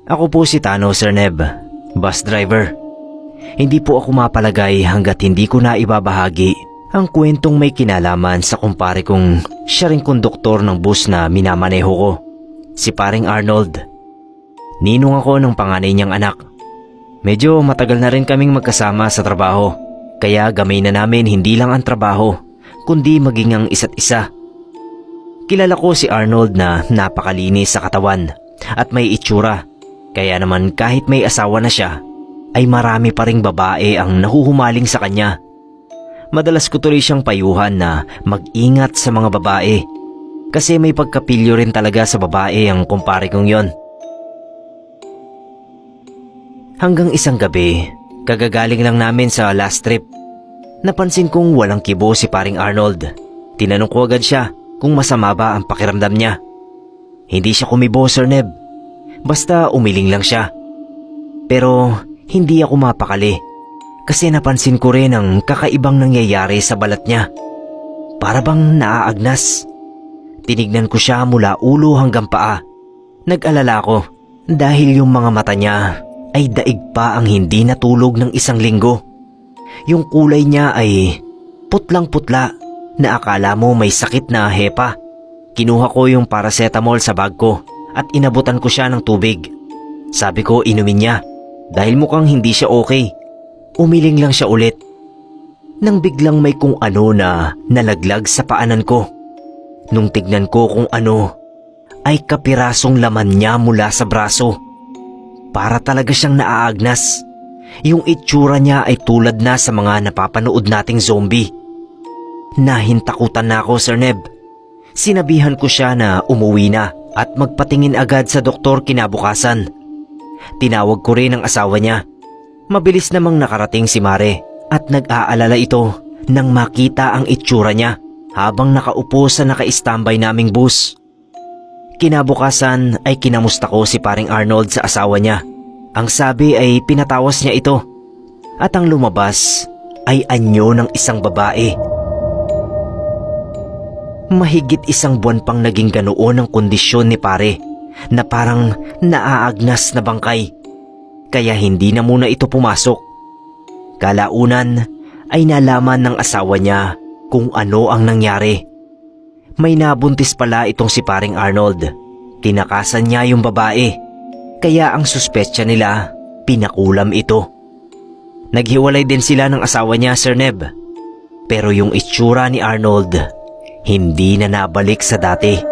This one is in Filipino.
Ako po si Tano, Sir Neb, bus driver. Hindi po ako mapalagay hanggat hindi ko na ibabahagi ang kwentong may kinalaman sa kumpare kong siya ring konduktor ng bus na minamaneho ko, si paring Arnold. Ninong ako ng panganay niyang anak. Medyo matagal na rin kaming magkasama sa trabaho, kaya gamay na namin hindi lang ang trabaho, kundi maging ang isa't isa. Kilala ko si Arnold na napakalinis sa katawan at may itsura, kaya naman kahit may asawa na siya, ay marami pa ring babae ang nahuhumaling sa kanya. Madalas ko tuloy siyang payuhan na mag-ingat sa mga babae, kasi may pagkapilyo rin talaga sa babae ang kumpare kong yon. Hanggang isang gabi, kagagaling lang namin sa last trip. Napansin kong walang kibo si paring Arnold. Tinanong ko agad siya kung masama ba ang pakiramdam niya. Hindi siya kumibo, Sir Neb. Basta umiling lang siya. Pero hindi ako mapakali kasi napansin ko rin ang kakaibang nangyayari sa balat niya. Para bang naaagnas. Tinignan ko siya mula ulo hanggang paa. Nag-alala ko dahil yung mga mata niya ay daig pa ang hindi natulog ng isang linggo. Yung kulay niya ay putlang-putla na akala mo may sakit na hepa. Kinuha ko yung paracetamol sa bag ko at inabutan ko siya ng tubig. Sabi ko inumin niya dahil mukhang hindi siya okay. Umiling lang siya ulit. Nang biglang may kung ano na nalaglag sa paanan ko. Nung tignan ko kung ano, ay kapirasong laman niya mula sa braso. Para talaga siyang naaagnas. Yung itsura niya ay tulad na sa mga napapanood nating zombie. Nahintakutan na ako, Sir Neb. Sinabihan ko siya na umuwi na at magpatingin agad sa doktor kinabukasan. Tinawag ko rin ang asawa niya. Mabilis namang nakarating si Mare at nag-aalala ito nang makita ang itsura niya habang nakaupo sa naka-standby naming bus. Kinabukasan ay kinamusta ko si paring Arnold sa asawa niya. Ang sabi ay pinatawas niya ito at ang lumabas ay anyo ng isang babae. Mahigit isang buwan pang naging ganoon ang kondisyon ni pare na parang naaagnas na bangkay. Kaya hindi na muna ito pumasok. Kalaunan ay nalaman ng asawa niya kung ano ang nangyari. May nabuntis pala itong si paring Arnold. Tinakasan niya yung babae. Kaya ang suspetsya nila, pinakulam ito. Naghiwalay din sila ng asawa niya, Sir Neb. Pero yung itsura ni Arnold, hindi na nabalik sa dati.